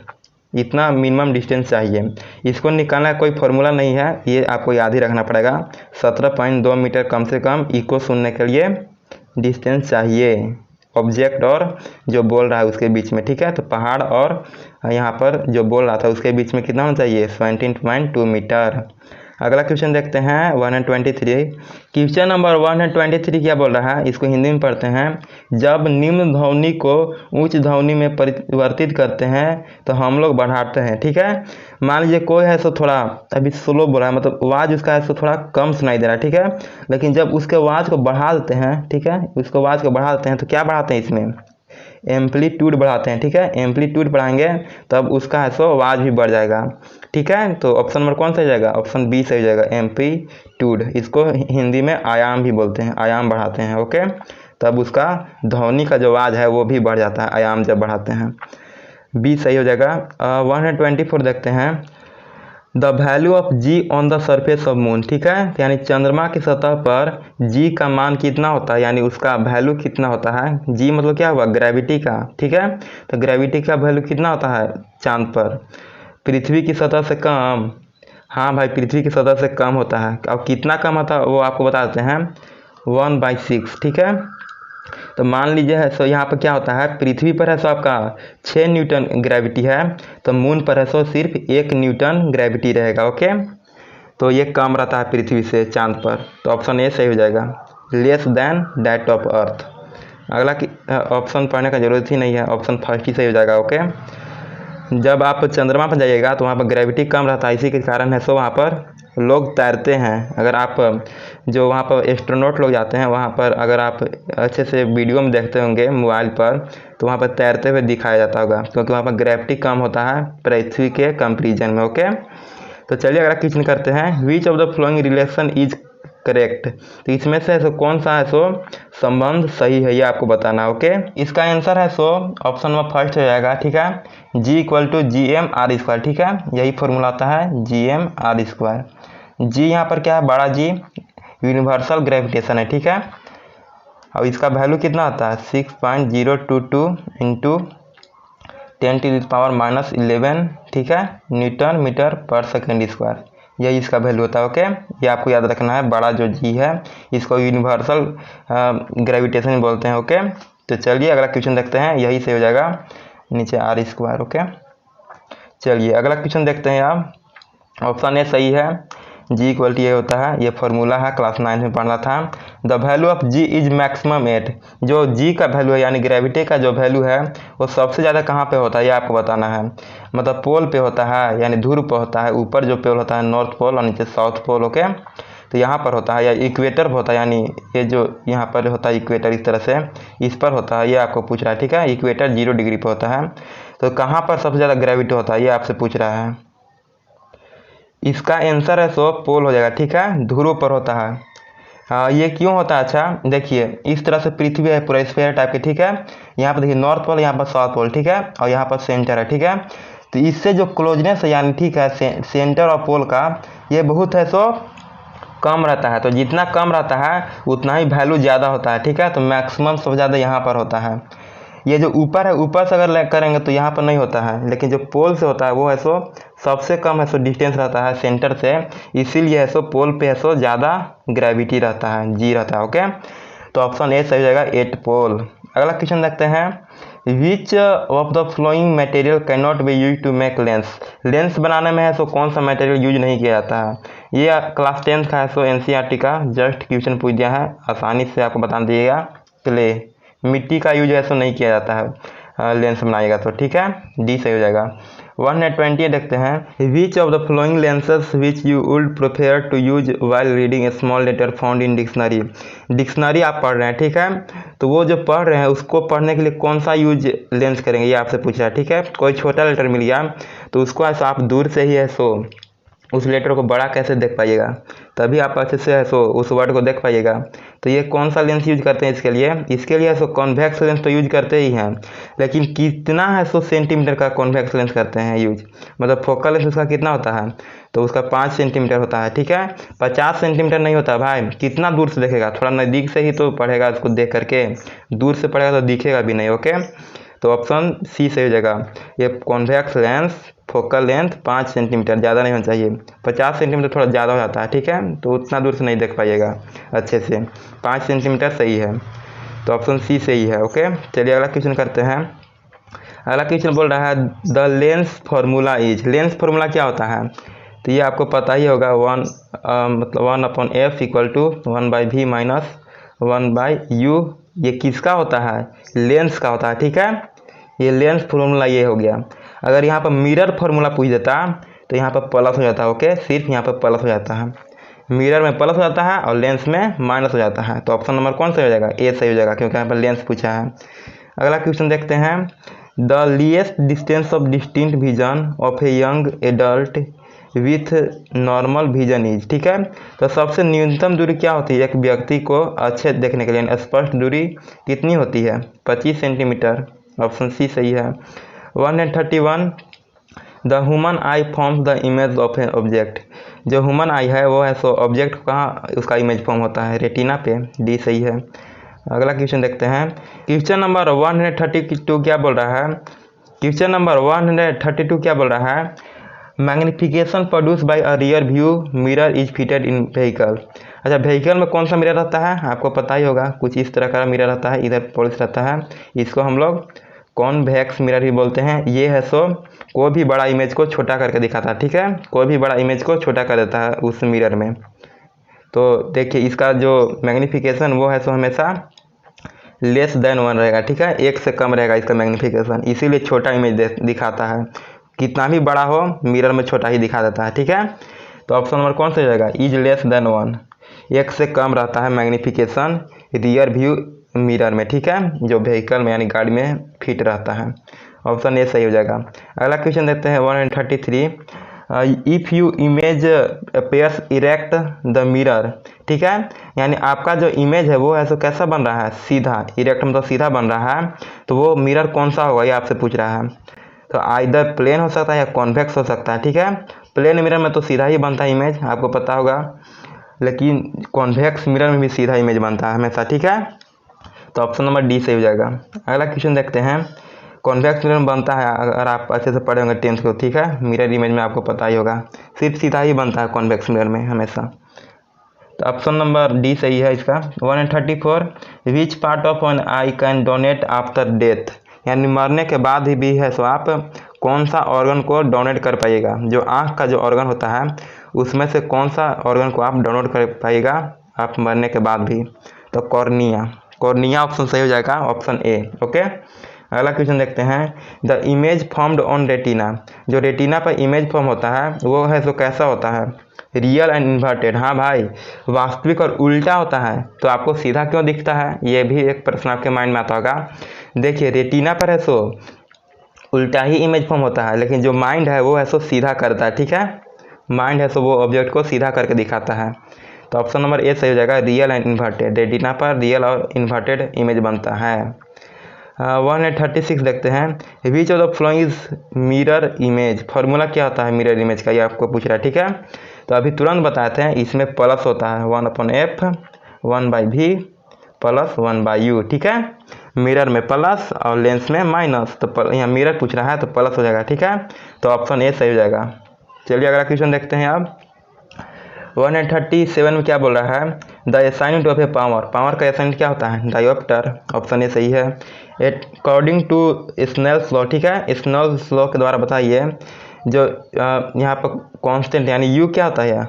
A: इतना मिनिमम डिस्टेंस चाहिए, इसको निकालना कोई फॉर्मूला नहीं है, ये आपको याद ही रखना पड़ेगा। 17.2 मीटर कम से कम इको सुनने के लिए डिस्टेंस चाहिए ऑब्जेक्ट और जो बोल रहा है उसके बीच में, ठीक है। तो पहाड़ और यहाँ पर जो बोल रहा था उसके बीच में कितना होना चाहिए, 17.2 मीटर। अगला क्वेश्चन देखते हैं 123। क्वेश्चन नंबर 123 क्या बोल रहा है, इसको हिंदी में पढ़ते हैं। जब निम्न ध्वनि को उच्च ध्वनि में परिवर्तित करते हैं तो हम लोग बढ़ाते हैं, ठीक है। मान लीजिए कोई है सो थोड़ा अभी स्लो बोल रहा है, मतलब आवाज़ उसका है सो थोड़ा कम सुनाई दे रहा है, ठीक है, लेकिन जब उसके आवाज़ को बढ़ा देते हैं, ठीक है, उसको आवाज़ को बढ़ा देते हैं तो क्या बढ़ाते हैं, इसमें एम्पलीट्यूड बढ़ाते हैं, ठीक है, एम्पलीट्यूड बढ़ाएंगे तब उसका है सो आवाज़ भी बढ़ जाएगा। ठीक है। तो ऑप्शन नंबर कौन सा हो जाएगा, ऑप्शन बी सही हो जाएगा, एम्पलीट्यूड। इसको हिंदी में आयाम भी बोलते हैं, आयाम बढ़ाते हैं। ओके, तब उसका ध्वनि का जो आवाज़ है वो भी बढ़ जाता है आयाम जब बढ़ाते हैं। बी सही हो जाएगा। 124 देखते हैं, the value of g on the surface of moon. ठीक है, यानी चंद्रमा की सतह पर जी का मान कितना होता है, यानी उसका वैल्यू कितना होता है। जी मतलब क्या हुआ, ग्रेविटी का। ठीक है, तो ग्रेविटी का वैल्यू कितना होता है चांद पर, पृथ्वी की सतह से कम। हाँ भाई, पृथ्वी की सतह से कम होता है। अब कितना कम होता है वो आपको बता देते हैं, 1/6। ठीक है, तो मान लीजिए है सो यहाँ पर क्या होता है, पृथ्वी पर है सो आपका 6 न्यूटन ग्रेविटी है, तो मून पर है सो सिर्फ 1 न्यूटन ग्रेविटी रहेगा। ओके, तो ये कम रहता है पृथ्वी से चांद पर, तो ऑप्शन ए सही हो जाएगा, less than that of earth. अगला ऑप्शन पढ़ने का जरूरत ही नहीं है, ऑप्शन फर्स्ट ही सही हो जाएगा। ओके, जब आप चंद्रमा पर जाइएगा तो वहाँ पर ग्रेविटी कम रहता है, इसी के कारण है सो वहाँ पर लोग तैरते हैं। अगर आप जो वहाँ पर एस्ट्रोनॉट लोग जाते हैं वहाँ पर, अगर आप अच्छे से वीडियो में देखते होंगे मोबाइल पर, तो वहाँ पर तैरते हुए दिखाया जाता होगा, क्योंकि वहाँ पर ग्रेविटी कम होता है पृथ्वी के कंपेरिजन में। ओके, तो चलिए अगला क्वेश्चन करते हैं, which of the flowing relation is correct. तो इसमें से सो कौन सा है सो संबंध सही है, ये आपको बताना है। ओके, इसका आंसर है सो ऑप्शन नंबर फर्स्ट हो जाएगा। ठीक है, G = GM/2। ठीक है, यही फॉर्मूला आता है GM/2। जी यहाँ पर क्या है, बड़ा जी यूनिवर्सल ग्रेविटेशन है। ठीक है, अब इसका वैल्यू कितना आता है, 6.022 × 10⁻⁻11। ठीक है, Newton metre per second square, यही इसका वैल्यू होता है। ओके, ये आपको याद रखना है, बड़ा जो जी है इसको यूनिवर्सल ग्रेविटेशन बोलते हैं। ओके, तो चलिए अगला क्वेश्चन देखते हैं, यही से हो जाएगा नीचे R²। ओके, चलिए अगला क्वेश्चन देखते हैं आप, ऑप्शन ए सही है, G = ये होता है, ये फॉर्मूला है, क्लास 9 में पढ़ना था। The value of G is maximum at, जो G का वैल्यू है यानी ग्रेविटी का जो वैल्यू है वो सबसे ज़्यादा कहाँ पे होता है, ये आपको बताना है। मतलब पोल पे होता है, यानी ध्रुव पे होता है, ऊपर जो पोल होता है नॉर्थ पोल और नीचे साउथ पोल। ओके, तो यहाँ पर होता है, या इक्वेटर पर होता है, यानी ये जो यहाँ पर होता है इक्वेटर, इस तरह से इस पर होता है, ये आपको पूछ रहा है। ठीक है, इक्वेटर 0 डिग्री पर होता है, तो कहाँ पर सबसे ज़्यादा ग्रेविटी होता है ये आपसे पूछ रहा है। इसका आंसर है सो पोल हो जाएगा। ठीक है, ध्रुव पर होता है। ये क्यों होता है, अच्छा देखिए, इस तरह से पृथ्वी है पूरा स्फीयर टाइप के। ठीक है, यहाँ पर देखिए नॉर्थ पोल, यहाँ पर साउथ पोल। ठीक है, और यहाँ पर सेंटर है। ठीक है, तो इससे जो क्लोजनेस है यानी ठीक है सेंटर और पोल का, ये बहुत है सो कम रहता है। तो जितना कम रहता है उतना ही वैल्यू ज़्यादा होता है। ठीक है, तो मैक्सिमम सबसे ज़्यादा यहाँ पर होता है। ये जो ऊपर है, ऊपर से अगर करेंगे तो यहाँ पर नहीं होता है, लेकिन जो पोल से होता है वो है सो सबसे कम है सो डिस्टेंस रहता है सेंटर से, इसीलिए है सो पोल पे है सो ज़्यादा ग्रेविटी रहता है, जी रहता है। ओके, तो ऑप्शन ए सही हो जाएगा, 8 पोल। अगला क्वेश्चन देखते हैं, which of the following material can not be use to make lens. Lens बनाने में है सो कौन सा मटेरियल यूज नहीं किया जाता है। ये क्लास 10 का है सो NCERT का जस्ट क्वेश्चन पूछ दिया है, आसानी से आपको बता दिएगा। क्ले, मिट्टी का यूज ऐसा नहीं किया जाता है लेंस बनाएगा तो। ठीक है, डी सही हो जाएगा। 120 देखते हैं, which of the following lenses which you would prefer to use while reading a small letter found in dictionary. Dictionary आप पढ़ रहे हैं, ठीक है, तो वो जो पढ़ रहे हैं उसको पढ़ने के लिए कौन सा यूज लेंस करेंगे ये आपसे पूछ रहा है। ठीक है, कोई छोटा लेटर मिल गया तो उसको ऐसा आप दूर से ही है सो उस लेटर को बड़ा कैसे देख पाइएगा, तभी आप अच्छे से सो उस वर्ड को देख पाइएगा। तो ये कौन सा लेंस यूज करते हैं इसके लिए सो कॉन्वेक्स लेंस तो यूज करते ही हैं, लेकिन कितना है सो सेंटीमीटर का कॉन्वेक्स लेंस करते हैं यूज, मतलब फोकल लेंस उसका कितना होता है, तो उसका 5 सेंटीमीटर होता है। ठीक है, 50 सेंटीमीटर नहीं होता भाई, कितना दूर से देखेगा, थोड़ा नज़दीक से ही तो पढ़ेगा उसको देख करके, दूर से पढ़ेगा तो दिखेगा भी नहीं। ओके, तो ऑप्शन सी सही हो जाएगा। ये convex lens focal length 5 centimetre, ज़्यादा नहीं होना चाहिए, 50 सेंटीमीटर थोड़ा ज़्यादा हो जाता है। ठीक है, तो उतना दूर से नहीं देख पाइएगा अच्छे से, 5 सेंटीमीटर सही है, तो ऑप्शन सी सही है। ओके, चलिए अगला क्वेश्चन करते हैं। अगला क्वेश्चन बोल रहा है the lens formula is, lens formula क्या होता है, तो ये आपको पता ही होगा, 1/f = 1/v - 1/u। ये किसका होता है, लेंस का होता है। ठीक है, ये लेंस फार्मूला ये हो गया। अगर यहाँ पर मिरर फार्मूला पूछ देता तो यहाँ पर प्लस हो जाता है। ओके, सिर्फ यहाँ पर प्लस हो जाता है, मिरर में प्लस हो जाता है और लेंस में माइनस हो जाता है, तो ऑप्शन नंबर कौन सा हो जाएगा, ए सही हो जाएगा, क्योंकि यहाँ पर लेंस पूछा है। अगला क्वेश्चन देखते हैं, the least distance of distinct vision of a young adult with normal vision is, ठीक है। तो सबसे न्यूनतम दूरी क्या होती है एक व्यक्ति को अच्छे देखने के लिए, स्पष्ट दूरी कितनी होती है? 25 सेंटीमीटर। ऑप्शन सी सही है। 131 the human I forms the image of A object. जो ह्यूमन आई है वो है सो ऑब्जेक्ट कहाँ उसका इमेज फॉर्म होता है? रेटिना पे। डी सही है। अगला क्वेश्चन देखते हैं। क्वेश्चन नंबर 132 क्या बोल रहा है? क्वेश्चन नंबर 132 क्या बोल रहा है? Magnification produce by a rear view mirror is fitted in vehicle. अच्छा, व्हीकल में कौन सा मिरर रहता है? आपको पता ही होगा, कुछ इस तरह का मिरर रहता है, इधर पॉलिश रहता है। इसको हम लोग कॉन्वेक्स मिरर ही बोलते हैं। ये है सो कोई भी बड़ा इमेज को छोटा करके दिखाता है, ठीक है। कोई भी बड़ा इमेज को छोटा कर देता है उस मिरर में। तो देखिए इसका जो मैग्निफिकेशन वो है सो हमेशा लेस देन 1 रहेगा, ठीक है। 1 से कम रहेगा इसका मैग्निफिकेशन, इसीलिए छोटा इमेज दिखाता है। कितना भी बड़ा हो मिरर में छोटा ही दिखा देता है, ठीक है। तो ऑप्शन नंबर कौन सा रहेगा? इज लेस देन 1, 1 से कम रहता है मैग्निफिकेशन रियर व्यू मिरर में, ठीक है, जो व्हीकल में यानी गाड़ी में फिट रहता है। ऑप्शन ए सही हो जाएगा। अगला क्वेश्चन देखते हैं 133। If you image appears erect the mirror, ठीक है, यानी आपका जो इमेज है वो ऐसा कैसा बन रहा है? सीधा। इरेक्ट मतलब सीधा बन रहा है, तो वो मिरर कौन सा होगा ये आपसे पूछ रहा है। तो आइदर प्लेन हो सकता है या कॉन्वेक्स हो सकता है, ठीक है। प्लेन मिरर में तो सीधा ही बनता है इमेज, आपको पता होगा, लेकिन कॉन्वेक्स मिरर में भी सीधा इमेज बनता है हमेशा, ठीक है। तो ऑप्शन नंबर डी सही हो जाएगा। अगला क्वेश्चन देखते हैं। कॉन्वेक्स मिरर में बनता है, अगर आप अच्छे से पढ़े होंगे 10th को, ठीक है, मिरर इमेज में आपको पता ही होगा, सिर्फ सीधा ही बनता है कॉन्वेक्स मिरर में हमेशा। तो ऑप्शन नंबर डी सही है इसका। 134 which part of an eye can donate after death, यानी मरने के बाद भी है सो आप कौन सा ऑर्गन को डोनेट कर पाइएगा? जो आँख का जो ऑर्गन होता है उसमें से कौन सा ऑर्गन को आप डोनेट कर पाइएगा आप मरने के बाद भी? तो कॉर्निया। कॉर्निया ऑप्शन सही हो जाएगा, ऑप्शन ए। ओके, अगला क्वेश्चन देखते हैं। The image formed on retina, जो रेटिना पर इमेज फॉर्म होता है वो है सो कैसा होता है? Real and inverted. हाँ भाई, वास्तविक और उल्टा होता है। तो आपको सीधा क्यों दिखता है? ये भी एक प्रश्न आपके माइंड में आता होगा। देखिए रेटिना पर है सो उल्टा ही इमेज फॉर्म होता है, लेकिन जो माइंड है वो है सो सीधा करता है, ठीक है। माइंड है सो वो ऑब्जेक्ट को सीधा करके दिखाता है। तो ऑप्शन नंबर ए सही हो जाएगा, रियल एंड इन्वर्टेड। रेटिना पर रियल और इन्वर्टेड इमेज बनता है। 136 देखते हैं। Which of the following is mirror image. Formula क्या होता है मिरर इमेज का, ये आपको पूछ रहा है, ठीक है। तो अभी तुरंत बताते हैं। इसमें प्लस होता है 1/f 1/v प्लस 1/u, ठीक है। मिरर में प्लस और लेंस में माइनस, तो यहाँ मिरर पूछ रहा है तो प्लस हो जाएगा, ठीक है। तो ऑप्शन ए सही हो जाएगा। चलिए अगला क्वेश्चन देखते हैं अब। 137 में क्या बोल रहा है? The assignment of A power. Power का असाइनमेंट क्या होता है? डायोप्टर। ऑप्शन ए सही है। अकॉर्डिंग टू स्नेल्स लॉ, ठीक है, स्नेल्स लॉ के द्वारा बताइए जो यहाँ पर कांस्टेंट यानी यू क्या होता है?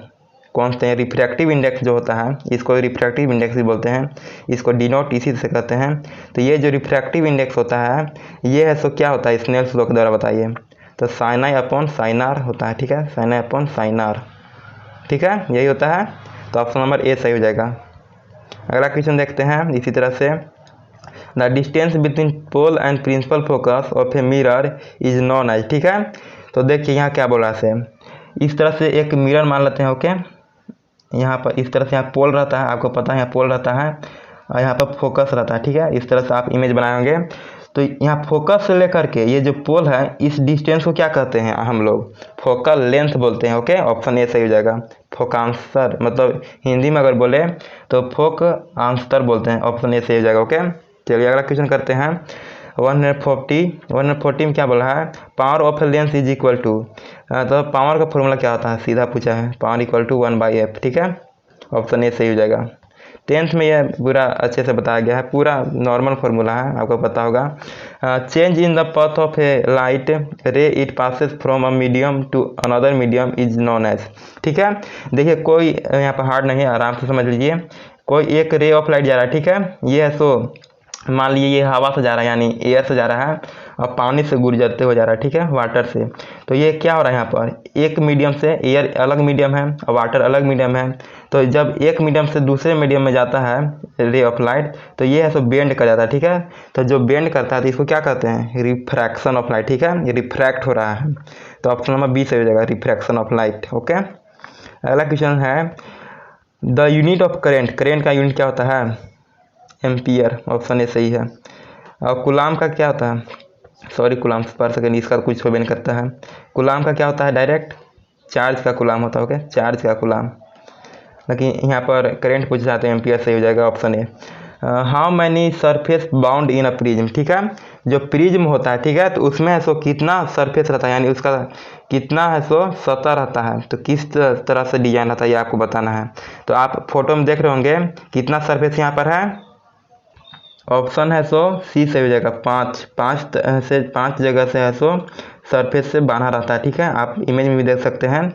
A: कांस्टेंट रिफ्रैक्टिव इंडेक्स जो होता है, इसको रिफ्रैक्टिव इंडेक्स भी बोलते हैं, इसको डिनोट इसी से कहते हैं। तो ये जो रिफ्रैक्टिव इंडेक्स होता है ये है सो क्या होता है स्नेल्स लॉ के द्वारा बताइए? तो sine i upon sine r होता है, ठीक है, sine i upon sine r, ठीक है, यही होता है। तो ऑप्शन नंबर ए सही हो जाएगा। अगला क्वेश्चन देखते हैं इसी तरह से। The distance between pole and principal focus of a mirror is known as, ठीक है। तो देखिए यहाँ क्या बोल रहा है, इस तरह से एक मिरर मान लेते हैं, ओके। यहाँ पर इस तरह से यहाँ पोल रहता है, आपको पता है यहाँ पोल रहता है और यहाँ पर फोकस रहता है, ठीक है। इस तरह से आप इमेज बनाएंगे तो यहाँ फोकस से लेकर के ये जो पोल है इस डिस्टेंस को क्या कहते हैं हम लोग? फोकल लेंथ बोलते हैं, ओके। ऑप्शन ए सही हो जाएगा। फोकांतर मतलब हिंदी में अगर बोले तो फोक आंसर बोलते हैं, ऑप्शन ए सही हो जाएगा, ओके। चलिए अगला क्वेश्चन करते हैं। 140 में क्या बोला है? Power of a lens is equal to, तो पावर का फॉर्मूला क्या होता है? सीधा पूछा है, पावर इक्वल टू 1/f, ठीक है। ऑप्शन ए सही हो जाएगा। 10th में यह पूरा अच्छे से बताया गया है, पूरा नॉर्मल फार्मूला है, आपको पता होगा। Change in the path of a light ray it passes from a medium to another medium is known as, ठीक है। देखिए कोई यहाँ पर हार्ड नहीं है, आराम से समझ लीजिए। कोई एक रे ऑफ लाइट जा रहा है, ठीक है, ये है सो मान लीजिए ये हवा से जा रहा है यानी एयर से जा रहा है और पानी से गुजरते हुए जा रहा है, ठीक है, वाटर से। तो ये क्या हो रहा है यहाँ पर, एक मीडियम से, एयर अलग मीडियम है और वाटर अलग मीडियम है। तो जब एक मीडियम से दूसरे मीडियम में जाता है रे ऑफ लाइट, तो ये है सो बेंड कर जाता है, ठीक है। तो जो बेंड करता है तो इसको क्या कहते हैं, रिफ्रैक्शन ऑफ लाइट, ठीक है, ये रिफ्रैक्ट हो रहा है। तो ऑप्शन नंबर बी सही हो जाएगा, रिफ्रैक्शन ऑफ लाइट। ओके, अगला क्वेश्चन है the unit of current, current का यूनिट क्या होता है, एम्पियर, ऑप्शन ए सही है। और कूलाम का क्या होता है, सॉरी कूलाम पर सेकेंड इसका कुछ हो भी नहीं करता है। कूलाम का क्या होता है, डायरेक्ट चार्ज का कूलाम होता है, ओके, चार्ज का कूलाम। लेकिन यहाँ पर करंट पूछ जाते हैं, एम्पियर सही हो जाएगा, option A. How many surface bound in a prism, ठीक है, जो प्रिज्म होता है, ठीक है, तो उसमें है सो कितना सरफेस रहता है, यानी उसका कितना है सो सतह रहता है, तो किस तरह से डिजाइन रहता है ये आपको बताना है। तो आप फोटो में देख रहे होंगे कितना सरफेस यहाँ पर है, ऑप्शन है सो सी से हो जाएगा, पाँच जगह से है सो सरफेस से बांधा रहता है, ठीक है, आप इमेज में भी देख सकते हैं,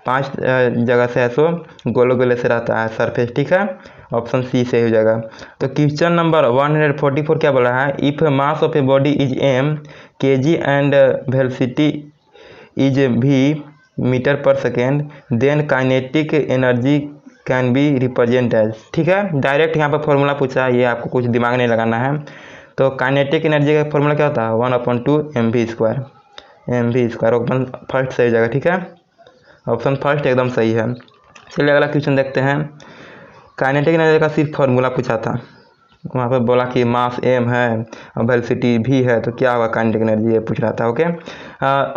A: 5 जगह से है सो गोले गोले से रहता है सरफेस, ठीक है, ऑप्शन सी से हो जाएगा। तो क्वेश्चन नंबर 144 क्या बोला है, if mass of a body is m kg and velocity is v metre per second then kinetic energy can be represent as, ठीक है, डायरेक्ट यहाँ पर फॉर्मूला पूछा है, ये आपको कुछ दिमाग नहीं लगाना है। तो काइनेटिक एनर्जी का फॉर्मूला क्या होता है, 1/2 mv², ऑप्शन फर्स्ट सही हो जाएगा, ठीक है, ऑप्शन फर्स्ट एकदम सही है। चलिए अगला क्वेश्चन देखते हैं, काइनेटिक एनर्जी का सिर्फ फॉर्मूला पूछा था, वहाँ पर बोला कि मास m है और वेलोसिटी v है, तो क्या होगा काइनेटिक एनर्जी, ये पूछ रहा था। Okay,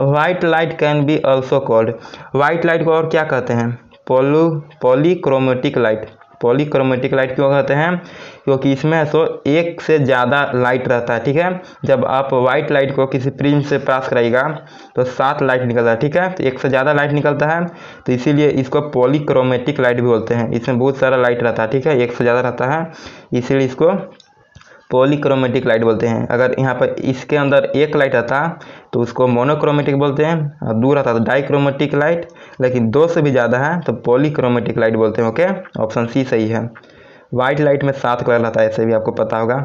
A: white light can be also called, white light को और क्या कहते हैं, पॉलीक्रोमेटिक लाइट। पॉलीक्रोमेटिक लाइट क्यों कहते हैं, क्योंकि इसमें सो एक से ज़्यादा लाइट रहता है, ठीक है, जब आप वाइट लाइट को किसी प्रिज्म से पास कराइएगा तो 7 लाइट निकलता है, ठीक है, तो एक से ज़्यादा लाइट निकलता है, तो इसीलिए इसको पॉलीक्रोमेटिक लाइट भी बोलते हैं, इसमें बहुत सारा लाइट रहता है, ठीक है, एक से ज़्यादा रहता है, इसीलिए इसको पॉलीक्रोमेटिक लाइट बोलते हैं। अगर यहाँ पर इसके अंदर एक लाइट आता तो उसको मोनोक्रोमेटिक बोलते हैं, और दूर आता तो डाइक्रोमेटिक लाइट, लेकिन 2 से भी ज़्यादा है तो पॉलीक्रोमेटिक लाइट बोलते हैं। ओके, ऑप्शन सी सही है। वाइट लाइट में 7 कलर रहता है, ऐसे भी आपको पता होगा,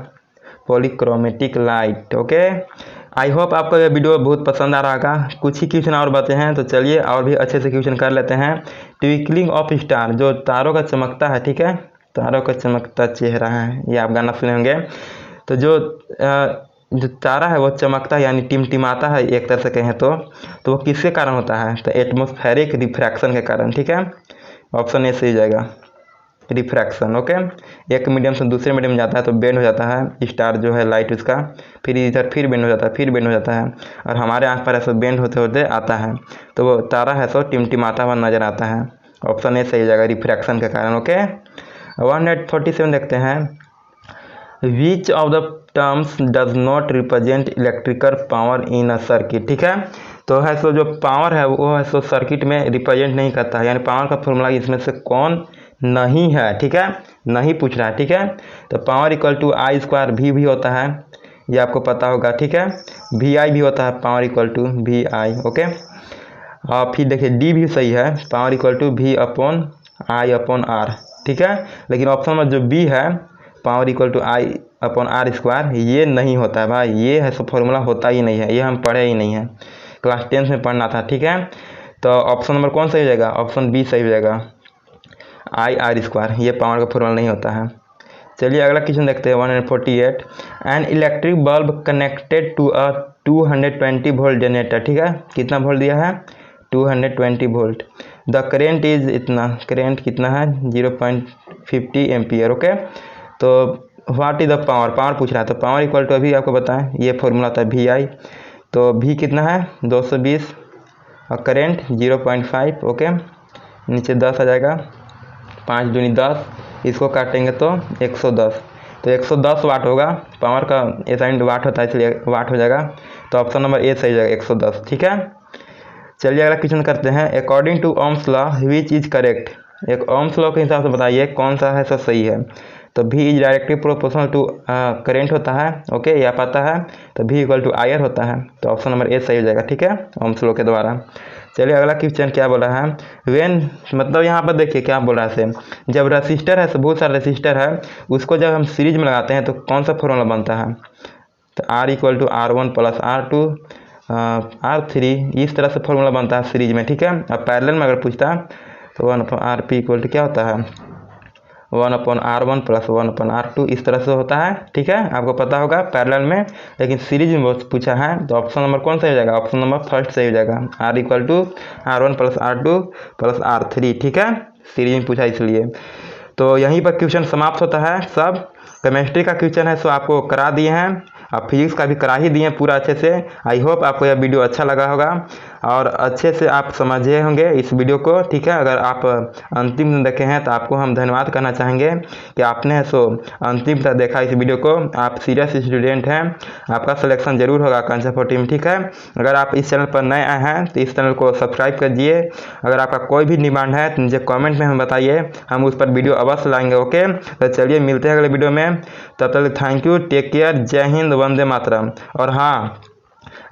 A: polychromatic light. Okay, I hope आपको यह वीडियो बहुत पसंद आ रहा होगा। कुछ ही क्वेश्चन और बचे हैं, तो चलिए और भी अच्छे से क्वेश्चन कर लेते हैं। ट्विंकलिंग ऑफ स्टार, जो तारों का चमकता है, ठीक है, तारों का चमकता चेहरा है, ये आप गाना सुने होंगे। तो जो तारा है वो चमकता है यानी टिमटिमाता है, एक तरह से कहें तो वो किसके कारण होता है, तो एटमॉस्फेरिक रिफ्रैक्शन के कारण, ठीक है, ऑप्शन ए सही जाएगा, रिफ्रैक्शन। ओके, एक मीडियम से दूसरे मीडियम में जाता है तो बेंड हो जाता है स्टार जो है लाइट उसका, फिर इधर फिर बेंड हो जाता है, फिर बेंड हो जाता है, और हमारे आँख पर ऐसा बेंड होते होते आता है, तो वो तारा है सो टिमटिमाता हुआ नजर आता है, ऑप्शन ए सही जाएगा, रिफ्रैक्शन के कारण। ओके, 147 देखते हैं, which of the terms does not represent electrical power in a circuit, ठीक है, तो है सो जो पावर है वो है सो सर्किट में रिप्रेजेंट नहीं करता है, यानी पावर का फॉर्मूला इसमें से कौन नहीं है, ठीक है, नहीं पूछ रहा है, ठीक है, तो पावर इक्वल टू I² भी होता है, ये आपको पता होगा, ठीक है, VI भी होता है, power equal to VI। Okay, और फिर देखिए डी भी सही है, पावर इक्वल टू V/I/R, ठीक है, लेकिन ऑप्शन में जो बी है पावर इक्वल टू I/R², ये नहीं होता है भाई, ये है सो फॉर्मूला होता ही नहीं है, ये हम पढ़े ही नहीं है, क्लास 10 में पढ़ना था, ठीक है, तो ऑप्शन नंबर कौन सही हो जाएगा, ऑप्शन बी सही हो जाएगा, I/R², ये पावर का फॉर्मूला नहीं होता है। चलिए अगला क्वेश्चन देखते हैं, 148, an electric bulb connected to a 220 volt generator, ठीक है, कितना वोल्ट दिया है, 220 वोल्ट, द करेंट इज इतना, करेंट कितना है 0.50 एम्पियर। ओके, तो what is the power, power पूछ रहा है, तो पावर इक्वल टू अभी आपको बताएं, ये फॉर्मूला था VI, तो V कितना है 220 और करेंट 0.5। ओके, नीचे 10 आ जाएगा, 5 दूनी 10, इसको काटेंगे तो 110, तो 110 वाट होगा, पावर का एसाइंड वाट होता है इसलिए वाट हो जाएगा, तो ऑप्शन नंबर ए सही जाएगा 110, ठीक है। चलिए अगला क्वेश्चन करते हैं, according to Ohm's law which is correct, एक ओम्स लॉ के हिसाब से बताइए कौन सा है सब सही है, तो V is directly proportional to current होता है। ओके, यह पता है, तो V इक्वल टू IR होता है, तो ऑप्शन नंबर ए सही हो जाएगा, ठीक है, ओम्स लॉ के द्वारा। चलिए अगला क्वेश्चन क्या बोला है, वेन मतलब यहाँ पर देखिए क्या बोल रहा है, जब रजिस्टर है, बहुत सारा रजिस्टर है, उसको जब हम सीरीज में लगाते हैं तो कौन सा फॉर्मूला बनता है, तो R=R1 + R2 R3, इस तरह से फॉर्मूला बनता है सीरीज में, ठीक है। अब पैरेलल में अगर पूछता तो 1/RP क्या होता है, 1/R1 + 1/R2 इस तरह से होता है, ठीक है, आपको पता होगा पैरेलल में। लेकिन सीरीज में बहुत पूछा है तो ऑप्शन नंबर कौन सा हो जाएगा, ऑप्शन नंबर फर्स्ट सही हो जाएगा, R=R1 + R2 + R3, ठीक है, सीरीज में पूछा इसलिए। तो यहीं पर क्वेश्चन समाप्त होता है सब। केमिस्ट्री का क्वेश्चन है सो आपको करा दिए हैं, आप फिजिक्स का भी करा ही दिए पूरा अच्छे से। आई होप आपको यह वीडियो अच्छा लगा होगा और अच्छे से आप समझे होंगे इस वीडियो को, ठीक है। अगर आप अंतिम तक देखे हैं तो आपको हम धन्यवाद करना चाहेंगे कि आपने सो अंतिम तक देखा इस वीडियो को। आप सीरियस स्टूडेंट हैं, आपका सिलेक्शन जरूर होगा आकांक्षा 40 में, ठीक है। अगर आप इस चैनल पर नए आए हैं तो इस चैनल को सब्सक्राइब कीजिए। अगर आपका कोई भी डिमांड है तो मुझे कॉमेंट में हमें बताइए, हम उस पर वीडियो अवश्य लाएंगे, ओके। तो चलिए मिलते हैं अगले वीडियो में, तब तक thank you, take care, Jai Hind, Vande मातरम। और हाँ,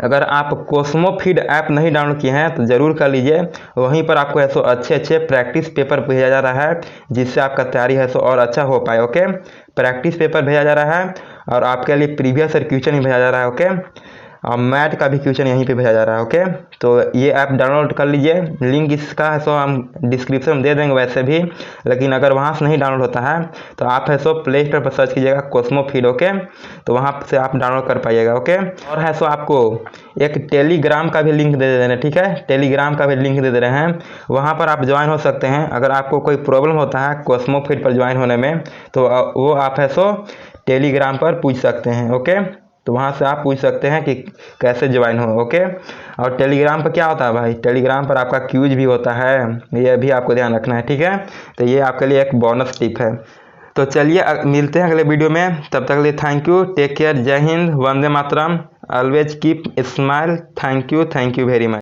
A: अगर आप कोस्मोफीड ऐप नहीं डाउनलोड किए हैं तो ज़रूर कर लीजिए, वहीं पर आपको ऐसे अच्छे प्रैक्टिस पेपर भेजा जा रहा है जिससे आपका तैयारी है सो और अच्छा हो पाए, ओके। प्रैक्टिस पेपर भेजा जा रहा है और आपके लिए प्रीवियस ईयर क्वेश्चन ही भेजा जा रहा है, ओके। और मैथ का भी क्वेश्चन यहीं पे भेजा जा रहा है, ओके। तो ये ऐप डाउनलोड कर लीजिए, लिंक इसका है सो हम डिस्क्रिप्शन में दे देंगे वैसे भी, लेकिन अगर वहाँ से नहीं डाउनलोड होता है तो आप है सो प्ले स्टोर पर सर्च कीजिएगा कोस्मोफीड, ओके, तो वहाँ से आप डाउनलोड कर पाइएगा, ओके। और है सो आपको एक टेलीग्राम का भी लिंक दे दे रहे हैं, ठीक है, टेलीग्राम का भी लिंक दे दे रहे हैं, वहाँ पर आप ज्वाइन हो सकते हैं। अगर आपको कोई प्रॉब्लम होता है कोस्मोफीड पर ज्वाइन होने में तो वो आप है सो टेलीग्राम पर पूछ सकते हैं, ओके। तो वहाँ से आप पूछ सकते हैं कि कैसे ज्वाइन हो, ओके। और टेलीग्राम पर क्या होता है भाई, टेलीग्राम पर आपका क्यूज भी होता है, ये भी आपको ध्यान रखना है, ठीक है। तो ये आपके लिए एक बोनस टिप है। तो चलिए मिलते हैं अगले वीडियो में, तब तक के लिए thank you, take care, Jai Hind, Vande Mataram, always keep smile, thank you very much.